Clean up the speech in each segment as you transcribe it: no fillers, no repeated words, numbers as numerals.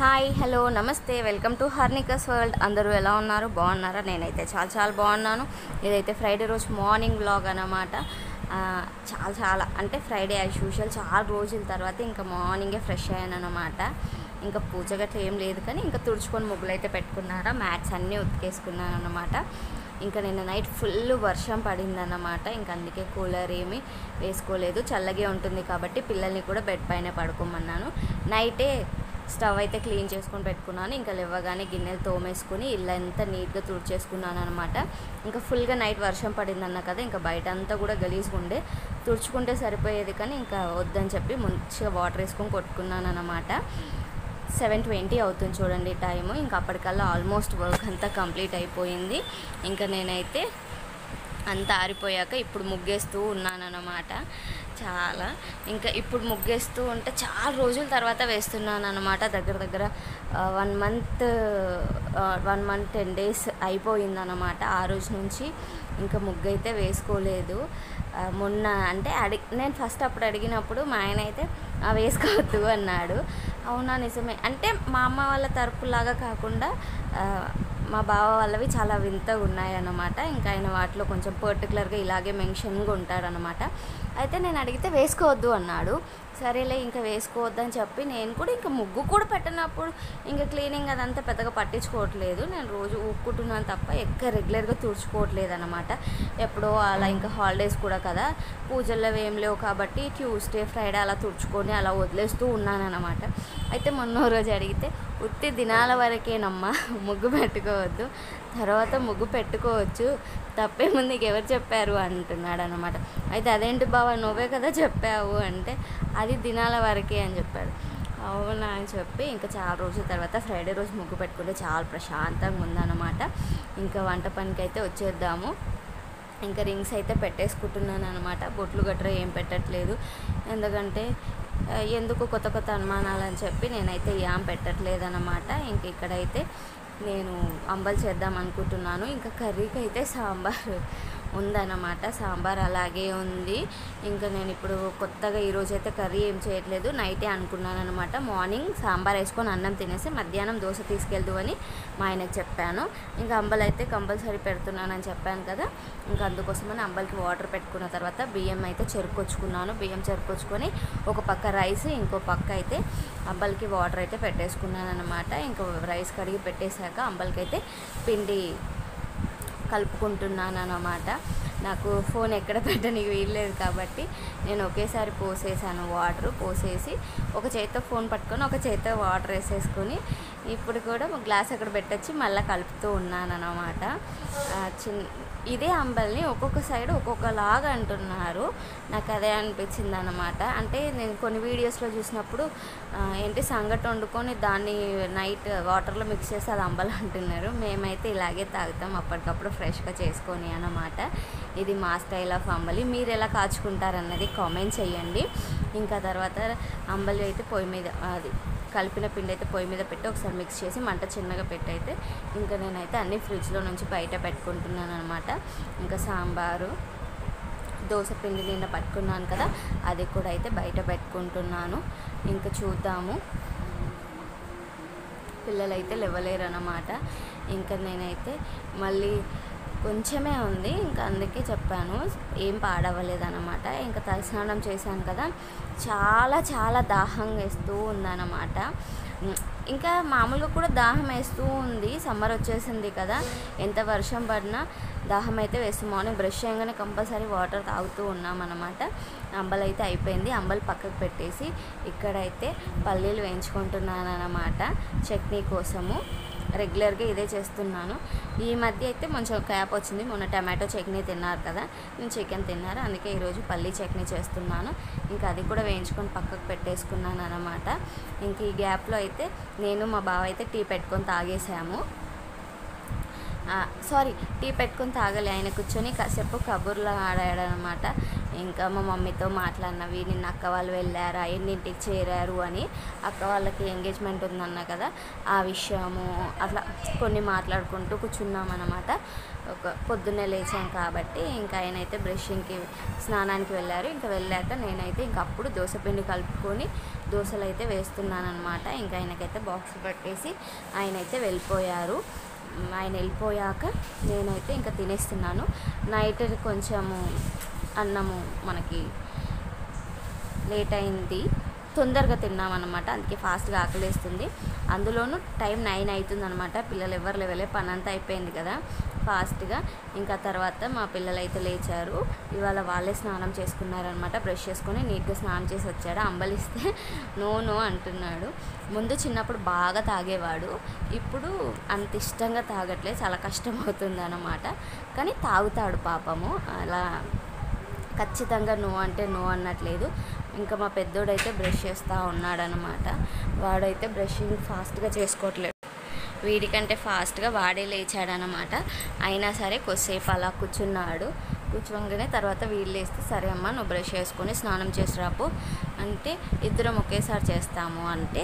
Hi hello నమస్తే welcome to హర్నికాస్ world. అందరూ ఎలా ఉన్నారు? బాగున్నారా? నేనైతే చాలా బాగున్నాను. ఇదైతే ఫ్రైడే రోజు మార్నింగ్ వ్లాగ్ అన్నమాట. చాలా అంటే ఫ్రైడే యాజ్ యూజువల్ చాలా రోజుల తర్వాత ఇంకా మార్నింగే ఫ్రెష్ అయ్యాను అనమాట. ఇంకా పూజ గట్రా ఏం లేదు, కానీ ఇంకా తుడుచుకొని ముగ్గులు అయితే పెట్టుకున్నారా, మ్యాట్స్ అన్నీ ఉతికేసుకున్నాను అనమాట. ఇంకా నిన్న నైట్ ఫుల్ వర్షం పడిందన్నమాట. ఇంకా అందుకే కూలర్ ఏమీ వేసుకోలేదు, చల్లగే ఉంటుంది కాబట్టి పిల్లల్ని కూడా బెడ్ పైన పడుకోమన్నాను. నైటే స్టవ్ అయితే క్లీన్ చేసుకొని పెట్టుకున్నాను. ఇంకా లేవగానే గిన్నెలు తోమేసుకుని ఇల్లంతా నీట్గా తుడిచేసుకున్నాను అనమాట. ఇంకా ఫుల్గా నైట్ వర్షం పడిందన్న కదా, ఇంకా బయట అంతా కూడా గలీజ్గా ఉండే, తుడుచుకుంటే సరిపోయేది కానీ ఇంకా వద్దని చెప్పి మంచిగా వాటర్ వేసుకొని కొట్టుకున్నాను అనమాట. 7:20 అవుతుంది చూడండి టైము. ఇంకా అప్పటికల్లా ఆల్మోస్ట్ వర్క్ అంతా కంప్లీట్ అయిపోయింది. ఇంకా నేనైతే అంతా ఆరిపోయాక ఇప్పుడు ముగ్గేస్తూ ఉన్నానన్నమాట. ఇంకా ఇప్పుడు ముగ్గేస్తూ ఉంటే చాలా రోజుల తర్వాత వేస్తున్నాను అనమాట. దగ్గర 1 మంత్ 10 days అయిపోయిందన్నమాట. ఆ రోజు నుంచి ఇంకా ముగ్గు అయితే వేసుకోలేదు. మొన్న అంటే నేను ఫస్ట్ అప్పుడు అడిగినప్పుడు మా ఆయన అయితే వేసుకోవద్దు అన్నాడు. అవునా, నిజమే. అంటే మా అమ్మ వాళ్ళ తరపులాగా కాకుండా మా బావ వాళ్ళవి చాలా వింతగా ఉన్నాయన్నమాట. ఇంకా ఆయన వాటిలో కొంచెం పర్టికులర్గా ఇలాగే మెన్షన్గా ఉంటాడనమాట. అయితే నేను అడిగితే వేసుకోవద్దు అన్నాడు. సరేలే ఇంకా వేసుకోవద్దని చెప్పి నేను కూడా ఇంకా ముగ్గు కూడా పెట్టినప్పుడు ఇంకా క్లీనింగ్ అదంతా పెద్దగా పట్టించుకోవట్లేదు. నేను రోజు ఊక్కుంటున్నాను తప్ప రెగ్యులర్గా తుడుచుకోవట్లేదు అనమాట. ఎప్పుడో అలా ఇంకా హాలిడేస్ కూడా కదా, పూజల్లో ఏం లేవు కాబట్టి ట్యూస్డే ఫ్రైడే అలా తుడుచుకొని అలా వదిలేస్తూ ఉన్నాను అనమాట. అయితే మొన్న రోజు అడిగితే ఉత్తి దినాల వరకేనమ్మా, ముగ్గు పెట్టుకోవద్దు, తర్వాత ముగ్గు పెట్టుకోవచ్చు, తప్పేముంది, నీకు ఎవరు చెప్పారు అంటున్నాడు అనమాట. అయితే అదేంటి బావ, నువ్వే కదా చెప్పావు అంటే అది దినాల వరకే అని చెప్పాడు. అవునా అని చెప్పి ఇంకా చాలా రోజుల తర్వాత ఫ్రైడే రోజు ముగ్గు పెట్టుకుంటే చాలా ప్రశాంతంగా ఉందన్నమాట. ఇంకా వంట పనికి అయితే వచ్చేద్దాము. ఇంకా రింగ్స్ అయితే పెట్టేసుకుంటున్నాను అనమాట. బొట్లు గట్రా ఏం పెట్టట్లేదు, ఎందుకంటే ఎందుకు కొత్త అనుమానాలు అని చెప్పి నేనైతే ఏం పెట్టట్లేదు అనమాట. ఇంక ఇక్కడైతే నేను అంబలు చేద్దాం అనుకుంటున్నాను. ఇంకా కర్రీకి అయితే సాంబార్ ఉందన్నమాట. సాంబార్ అలాగే ఉంది. ఇంకా నేను ఇప్పుడు కొత్తగా ఈరోజు అయితే కర్రీ ఏం చేయట్లేదు, నైటే అనుకున్నాను అనమాట. మార్నింగ్ సాంబార్ వేసుకొని అన్నం తినేసి మధ్యాహ్నం దోశ తీసుకెళ్దు అని మా ఆయనకు చెప్పాను. ఇంకా అంబలు అయితే కంపల్సరీ పెడుతున్నానని చెప్పాను కదా, ఇంకా అందుకోసమని అంబలికి వాటర్ పెట్టుకున్న తర్వాత బియ్యం అయితే చెరుకొచ్చుకున్నాను. బియ్యం చెరుకొచ్చుకొని ఒక పక్క రైస్, ఇంకో పక్క అయితే అంబలికి వాటర్ అయితే పెట్టేసుకున్నాను అనమాట. ఇంకా రైస్ కడిగి పెట్టేశాక అంబలికి అయితే పిండి కలుపుకుంటున్నాను అన్నమాట. నాకు ఫోన్ ఎక్కడ పెట్టడానికి వీల్లేదు కాబట్టి నేను ఒకేసారి పోసేసాను. వాటర్ పోసేసి ఒక చేత్తో ఫోన్ పట్టుకొని ఒక చేత్తో వాటర్ వేసేసుకొని ఇప్పుడు కూడా గ్లాస్ అక్కడ పెట్టొచ్చి మళ్ళీ కలుపుతూ ఉన్నాను అన్నమాట. ఇదే అంబల్ని ఒక్కొక్క సైడ్ ఒక్కొక్కలాగా అంటున్నారు. నాకు అదే అనిపించింది అనమాట. అంటే నేను కొన్ని వీడియోస్లో చూసినప్పుడు ఏంటి సంగటి వండుకొని దాన్ని నైట్ వాటర్లో మిక్స్ చేసి అది అంబలు అంటున్నారు. మేమైతే ఇలాగే తాగుతాం అప్పటికప్పుడు ఫ్రెష్గా చేసుకొని అన్నమాట. ఇది మా స్టైల్ ఆఫ్ అంబలి. మీరు ఎలా కాచుకుంటారన్నది కామెంట్ చేయండి. ఇంకా తర్వాత అంబలి అయితే పొయ్యి మీద, అది కలిపిన పిండి అయితే పొయ్యి మీద పెట్టి ఒకసారి మిక్స్ చేసి మంట చిన్నగా పెట్టి అయితే ఇంకా నేనైతే అన్నీ ఫ్రిడ్జ్లో నుంచి బయట పెట్టుకుంటున్నాను అనమాట. ఇంకా సాంబారు, దోశ పిండి నిన్న పట్టుకున్నాను కదా, అది కూడా అయితే బయట పెట్టుకుంటున్నాను. ఇంకా చూద్దాము. పిల్లలైతే లేవలేరు అన్నమాట. ఇంకా నేనైతే మళ్ళీ కొంచెమే ఉంది, ఇంకా అందుకే చెప్పాను, ఏం పాడవలేదన్నమాట. ఇంకా తలస్నానం చేశాను కదా, చాలా దాహం వేస్తూ ఉందన్నమాట. ఇంకా మామూలుగా కూడా దాహం వేస్తూ ఉంది, సమ్మర్ వచ్చేసింది కదా, ఎంత వర్షం పడినా దాహం అయితే వేస్తుంది. మార్నింగ్ బ్రష్ చేయగానే కంపల్సరీ వాటర్ తాగుతూ ఉన్నామన్నమాట. అంబలు అయితే అయిపోయింది. అంబలు పక్కకు పెట్టేసి ఇక్కడైతే పల్లీలు వేయించుకుంటున్నాను అన్నమాట చట్నీ కోసము. రెగ్యులర్గా ఇదే చేస్తున్నాను. ఈ మధ్య అయితే కొంచెం క్యాప్ వచ్చింది. మొన్న టమాటో చట్నీ తిన్నారు కదా, నేను చికెన్ తిన్నారు, అందుకే ఈరోజు పల్లీ చట్నీ చేస్తున్నాను. ఇంకా అది కూడా వేయించుకొని పక్కకు పెట్టేసుకున్నాను అన్నమాట. ఇంక ఈ గ్యాప్లో అయితే నేను మా బావ అయితే టీ పెట్టుకొని తాగేసాము. టీ పెట్టుకొని తాగలే, ఆయన కూర్చొని కాసేపు కబుర్లో ఆడాడనమాట. ఇంకా మా మమ్మీతో మాట్లాడినవి, నిన్న అక్క వాళ్ళు వెళ్ళారా, ఎన్నింటికి చేరారు అని, అక్క వాళ్ళకి ఎంగేజ్మెంట్ ఉందన్నా కదా ఆ విషయము అట్లా కొన్ని మాట్లాడుకుంటూ కూర్చున్నాం అనమాట. పొద్దున్నే లేచాం కాబట్టి ఇంకా ఆయనైతే బ్రషింగ్కి స్నానానికి వెళ్ళారు. ఇంకా వెళ్ళాక నేనైతే ఇంకా అప్పుడు దోశపిండి కలుపుకొని దోశలు అయితే వేస్తున్నాను అనమాట. ఇంకా ఆయనకైతే బాక్స్ పట్టేసి ఆయనైతే వెళ్ళిపోయారు. ఆయన వెళ్ళిపోయాక నేనైతే ఇంకా తినేస్తున్నాను. నైట్ కొంచెము అన్నము మనకి లేట్ అయింది, తొందరగా తిన్నామన్నమాట, అందుకే ఫాస్ట్గా ఆకలేస్తుంది. అందులోనూ టైం 9 అవుతుంది అనమాట. పిల్లలు ఎవరు లేవలే, పని అంతా అయిపోయింది కదా ఫాస్ట్గా. ఇంకా తర్వాత మా పిల్లలు అయితే లేచారు. ఇవాళ వాళ్ళే స్నానం చేసుకున్నారనమాట. బ్రష్ చేసుకొని నీట్గా స్నానం చేసి వచ్చాడు. అంబలిస్తే నో నో అంటున్నాడు. ముందు చిన్నప్పుడు బాగా తాగేవాడు, ఇప్పుడు అంత ఇష్టంగా తాగట్లేదు, చాలా కష్టం అవుతుంది అన్నమాట. కానీ తాగుతాడు పాపము, అలా ఖచ్చితంగా నో అంటే నో అన్నట్లేదు. ఇంకా మా పెద్దోడైతే బ్రష్ చేస్తూ ఉన్నాడనమాట. వాడైతే బ్రషింగ్ ఫాస్ట్గా చేసుకోవట్లేదు, వీడికంటే ఫాస్ట్గా వాడే లేచాడనమాట. అయినా సరే కొద్దిసేపు అలా కూర్చోగానే తర్వాత వీళ్ళు లేస్తే సరే అమ్మ నువ్వు బ్రష్ చేసుకొని స్నానం చేసి రాపు అంటే ఇద్దరం ఒకేసారి చేస్తాము అంటే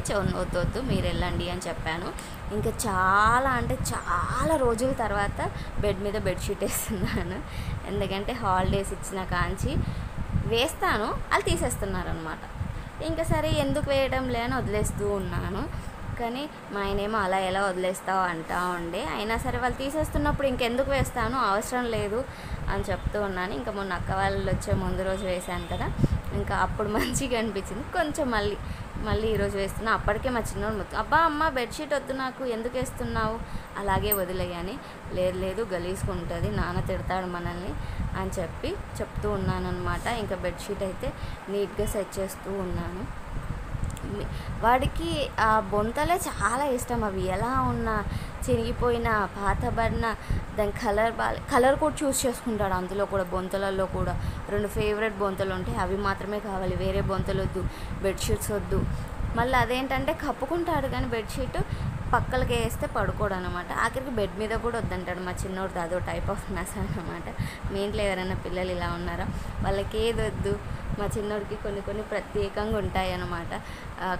వద్దు మీరు వెళ్ళండి అని చెప్పాను. ఇంకా చాలా రోజుల తర్వాత బెడ్ మీద బెడ్షీట్ వేస్తున్నాను. ఎందుకంటే హాలిడేస్ ఇచ్చిన కాంచి వేస్తాను, వాళ్ళు తీసేస్తున్నారనమాట. ఇంకా సరే ఎందుకు వేయడం లేని వదిలేస్తూ ఉన్నాను. కానీ మా ఆయనేమో అలా ఎలా వదిలేస్తావు అంటా ఉండే, అయినా సరే వాళ్ళు తీసేస్తున్నప్పుడు ఇంకెందుకు వేస్తాను, అవసరం లేదు అని చెప్తూ ఉన్నాను. ఇంకా మొన్న అక్క వాళ్ళు వచ్చే ముందు రోజు వేశాను కదా, ఇంకా అప్పుడు మంచిగా అనిపించింది. కొంచెం మళ్ళీ ఈరోజు వేస్తున్నా. అప్పటికే మా చిన్నోడు మొత్తం అబ్బా అమ్మ బెడ్షీట్ వద్దు నాకు, ఎందుకు వేస్తున్నావు, అలాగే వదిలేయని. లేదు గలీసుకుంటుంది, నాన్న తిడతాడు మనల్ని అని చెప్తూ ఉన్నాను అనమాట. ఇంకా బెడ్షీట్ అయితే నీట్గా సెట్ చేస్తూ ఉన్నాను. వాడికి ఆ బొంతలే చాలా ఇష్టం. అవి ఎలా ఉన్నా చిరిగిపోయిన పాతబడిన దాని కలర్ కూడా చూస్ చేసుకుంటాడు. అందులో కూడా బొంతలలో కూడా 2 ఫేవరెట్ బొంతలు ఉంటాయి, అవి మాత్రమే కావాలి, వేరే బొంతలు వద్దు, బెడ్షీట్స్ వద్దు. మళ్ళీ అదేంటంటే కప్పుకుంటాడు కానీ బెడ్షీట్ పక్కలకి వేస్తే పడుకోడు అనమాట. ఆఖరికి బెడ్ మీద కూడా వద్దంటాడు మా చిన్నోడు. అదో టైప్ ఆఫ్ నస్ అనమాట. మీ ఇంట్లో ఎవరైనా పిల్లలు ఇలా ఉన్నారా? వాళ్ళకి ఏది వద్దు. మా చిన్నోడికి కొన్ని ప్రత్యేకంగా ఉంటాయి అన్నమాట.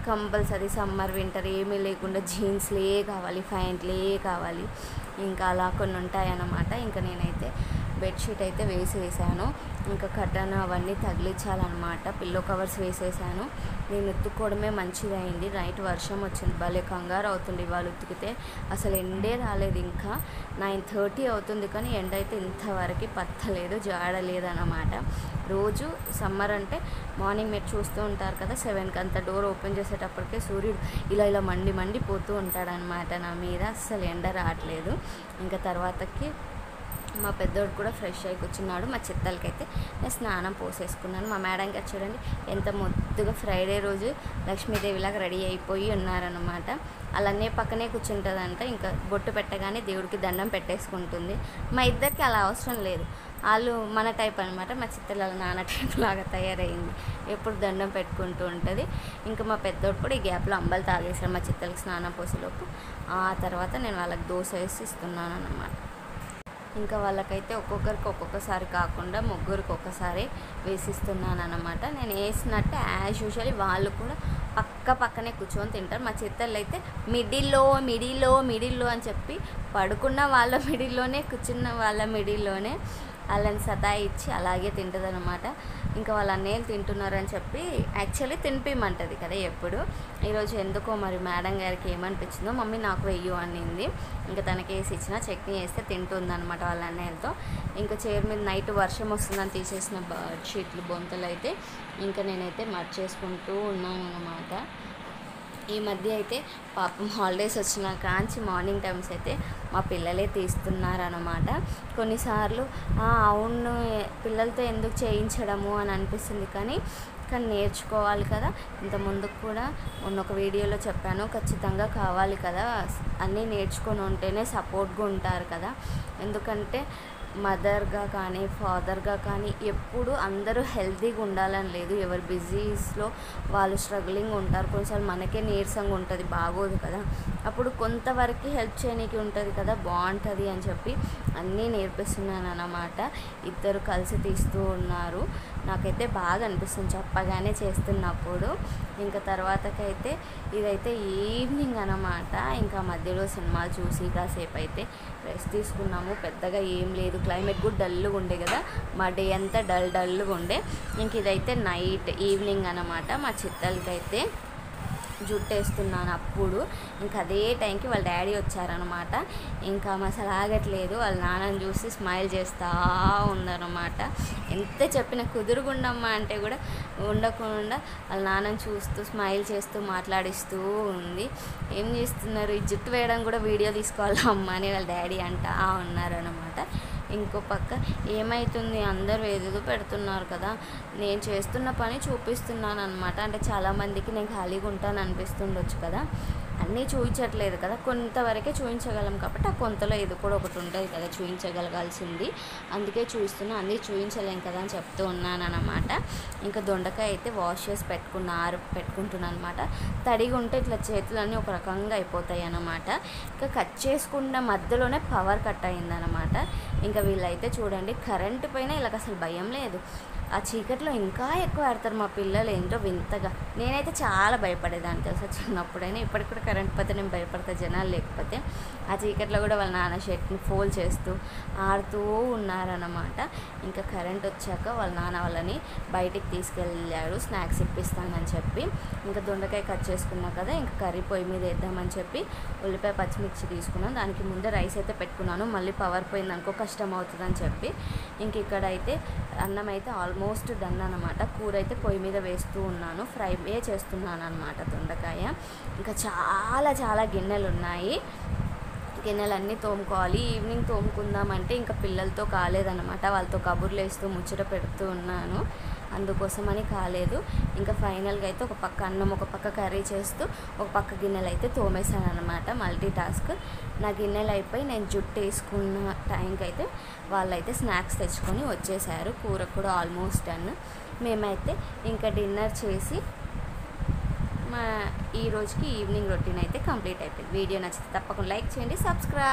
కంపల్సరీ సమ్మర్ వింటర్ ఏమీ లేకుండా జీన్స్లే కావాలి, ప్యాంట్లే కావాలి, ఇంకా అలా కొన్ని ఉంటాయన్నమాట. ఇంకా నేనైతే బెడ్షీట్ అయితే వేసేసాను. ఇంకా కర్టన్ అవన్నీ తగిలించాలన్నమాట. పిల్లో కవర్స్ వేసేసాను. నేను ఉతుక్కోవడమే మంచిదైంది. నైట్ వర్షం వచ్చింది, భలే కంగారు అవుతుంది. ఇవాళ ఉతికితే అసలు ఎండే రాలేదు. ఇంకా 9:30 అవుతుంది కానీ ఎండ అయితే ఇంతవరకు పత్తలేదు, జాడలేదన్నమాట. రోజు సమ్మర్ అంటే మార్నింగ్ మీరు చూస్తూ ఉంటారు కదా, 7కి అంత డోర్ ఓపెన్ చేసేటప్పటికే సూర్యుడు ఇలా మండిపోతూ ఉంటాడనమాట నా మీద. అస్సలు ఎండ రావట్లేదు. ఇంకా తర్వాతకి మా పెద్దోడు కూడా ఫ్రెష్ అయి కూర్చున్నాడు. మా చిత్తలకైతే నేను స్నానం పోసేసుకున్నాను. మా మేడం గారు చూడండి ఎంత ముద్దుగా ఫ్రైడే రోజు లక్ష్మీదేవిలాగా రెడీ అయిపోయి ఉన్నారనమాట. అలానే పక్కనే కూర్చుంటుందంట. ఇంకా బొట్టు పెట్టగానే దేవుడికి దండం పెట్టేసుకుంటుంది. మా ఇద్దరికి అలా అవసరం లేదు, వాళ్ళు మన టైప్ అనమాట. మా చిత్తలు వాళ్ళ నాన్న టైప్ లాగా తయారైంది, ఎప్పుడు దండం పెట్టుకుంటూ ఉంటుంది. ఇంకా మా పెద్దోడు కూడా ఈ గ్యాప్లో అంబలు తాగేశారు మా చిత్తలకి స్నానం పోసేలోపు. ఆ తర్వాత నేను వాళ్ళకి దోశ వేసి ఇస్తున్నాను అన్నమాట. ఇంకా వాళ్ళకైతే ఒక్కొక్కరికి ఒక్కొక్కసారి కాకుండా ముగ్గురికి ఒక్కసారి వేసిస్తున్నాను అన్నమాట. నేను వేసినట్టే యాజ్ యూజువల్లీ వాళ్ళు కూడా పక్కనే కూర్చొని తింటారు. మా చిత్తళ్ళు అయితే మిడిల్లో అని చెప్పి పడుకున్న వాళ్ళ మిడిల్లోనే, కూర్చున్న వాళ్ళ మిడిల్లోనే వాళ్ళని సతాయిచ్చి అలాగే తింటుంది అనమాట. ఇంకా వాళ్ళ అన్నయ్యలు తింటున్నారని చెప్పి యాక్చువల్లీ తినిపిమంటుంది కదా ఎప్పుడు. ఈరోజు ఎందుకో మరి మేడం గారికి ఏమనిపించిందో మమ్మీ నాకు వెయ్యు అనింది. ఇంకా తనకి వేసి ఇచ్చిన చట్నీ వేస్తే తింటుంది అనమాట వాళ్ళ అన్నయ్యలతో. ఇంకా చైర్ మీద నైట్ వర్షం వస్తుందని తీసేసిన బెడ్షీట్లు బొంతలు అయితే ఇంకా నేనైతే మర్చేసుకుంటూ ఉన్నాను అనమాట. ఈ మధ్య అయితే పాపం హాలిడేస్ వచ్చిన కాంచి మార్నింగ్ టైమ్స్ అయితే మా పిల్లలే తీస్తున్నారనమాట. కొన్నిసార్లు అవును పిల్లలతో ఎందుకు చేయించడము అని అనిపిస్తుంది, కానీ నేర్చుకోవాలి కదా. ఇంత ముందుకు కూడా ఒక వీడియోలో చెప్పాను, ఖచ్చితంగా కావాలి కదా, అన్నీ నేర్చుకొని ఉంటేనే సపోర్ట్గా ఉంటారు కదా. ఎందుకంటే మదర్గా కానీ ఫాదర్గా కానీ ఎప్పుడు అందరూ హెల్తీగా ఉండాలని లేదు. ఎవరు బిజీస్లో వాళ్ళు స్ట్రగ్లింగ్ ఉంటారు. కొన్నిసార్లు మనకే నీరసంగా ఉంటుంది, బాగోదు కదా. అప్పుడు కొంతవరకు హెల్ప్ చేయడానికి ఉంటుంది కదా, బాగుంటుంది అని చెప్పి అన్నీ నేర్పిస్తున్నాను అన్నమాట. ఇద్దరు కలిసి తీస్తూ ఉన్నారు. నాకైతే బాగా అనిపిస్తుంది చెప్పగానే చేస్తున్నప్పుడు. ఇంకా తర్వాతకైతే ఇదైతే ఈవినింగ్ అన్నమాట. ఇంకా మధ్యలో సినిమాలు చూసి కాసేపు అయితే రెస్ట్ తీసుకున్నాము. పెద్దగా ఏం లేదు, క్లైమేట్ కూడా డల్గా ఉండే కదా, మా డే అంతా డల్గా ఉండే. ఇంక ఇదైతే నైట్ ఈవినింగ్ అన్నమాట. మా చిత్తలకైతే జుట్టేస్తున్నాను అప్పుడు. ఇంకా అదే టైంకి వాళ్ళ డాడీ వచ్చారనమాట. ఇంకా అసలు ఆగట్లేదు, వాళ్ళ నాన్నని చూసి స్మైల్ చేస్తూ ఉందన్నమాట. ఎంత చెప్పినా కుదురుగుండమ్మా అంటే కూడా ఉండకుండా వాళ్ళ నాన్నని చూస్తూ స్మైల్ చేస్తూ మాట్లాడిస్తూ ఉంది. ఏం చేస్తున్నారు, ఈ జుట్టు వేయడం కూడా వీడియో తీసుకోవాలా అమ్మ అని వాళ్ళ డాడీ అంటా ఉన్నారనమాట. ఇంకో పక్క ఏమవుతుంది, అందరూ ఏదేదో పెడుతున్నారు కదా, నేను చేస్తున్న పని చూపిస్తున్నాను అనమాట. అంటే చాలామందికి నేను ఖాళీగా ఉంటాను అనిపిస్తుండొచ్చు కదా, అన్నీ చూపించట్లేదు కదా, కొంతవరకే చూపించగలం కాబట్టి ఆ కొంతలో ఏదో కూడా ఒకటి ఉంటుంది కదా చూపించగలగాల్సింది, అందుకే చూపిస్తున్నా. అన్నీ చూపించలేం కదా అని చెప్తూ ఉన్నాను అనమాట. ఇంకా దొండకాయ అయితే వాష్ చేసి పెట్టుకుంటున్నాను అనమాట. తడిగా ఉంటే ఇట్లా చేతులన్నీ ఒక రకంగా అయిపోతాయి అన్నమాట. ఇంకా కట్ చేసుకున్న మధ్యలోనే పవర్ కట్ అయిందనమాట. ఇంకా వీళ్ళైతే చూడండి, కరెంటు పైన వీళ్ళకి అసలు భయం లేదు. ఆ చీకట్లో ఇంకా ఎక్కువ ఆడతారు మా పిల్లలు, ఏంటో వింతగా. నేనైతే చాలా భయపడేదాన్ని తెలుసా చిన్నప్పుడైనా. ఇప్పటికి కూడా కరెంట్ పోతే నేను భయపడతా, జనాలు లేకపోతే. ఆ చీకట్లో కూడా వాళ్ళ నాన్న షర్ట్ని ఫోల్డ్ చేస్తూ ఆడుతూ ఉన్నారన్నమాట. ఇంకా కరెంట్ వచ్చాక వాళ్ళ నాన్న వాళ్ళని బయటికి తీసుకెళ్ళాడు స్నాక్స్ ఇప్పిస్తానని చెప్పి. ఇంకా దొండకాయ కట్ చేసుకున్నా కదా, ఇంకా కర్రీ పొయ్యి మీద వేద్దామని చెప్పి ఉల్లిపాయ పచ్చిమిర్చి తీసుకున్నాను. దానికి ముందే రైస్ అయితే పెట్టుకున్నాను, మళ్ళీ పవర్ పోయింది అనుకో కష్టం అవుతుందని చెప్పి. ఇంక ఇక్కడైతే అన్నం అయితే ఆల్మోస్ట్ డన్ అనమాట. కూర అయితే పొయ్యి మీద వేస్తూ ఉన్నాను, ఫ్రై చేస్తున్నాను అనమాట దొండకాయ. ఇంకా చాలా గిన్నెలు ఉన్నాయి, గిన్నెలన్నీ తోముకోవాలి. ఈవినింగ్ తోముకుందామంటే ఇంకా పిల్లలతో కాలేదన్నమాట. వాళ్ళతో కబుర్లు వేస్తూ ముచ్చట పెడుతూ ఉన్నాను, అందుకోసమని కాలేదు. ఇంకా ఫైనల్గా అయితే ఒక పక్క అన్నం ఒక పక్క కర్రీ చేస్తూ ఒక పక్క గిన్నెలు అయితే తోమేశాను అనమాట. Multi task. నా గిన్నెలు అయిపోయి నేను జుట్టు వేసుకున్న టైంకి అయితే వాళ్ళైతే స్నాక్స్ తెచ్చుకొని వచ్చేసారు. కూర కూడా ఆల్మోస్ట్ డన్. మేమైతే ఇంకా డిన్నర్ చేసి మా ఈ రోజుకి ఈవినింగ్ రొటీన్ అయితే కంప్లీట్ అయిపోయింది. వీడియో నచ్చితే తప్పకుండా లైక్ చేయండి, సబ్స్క్రైబ్.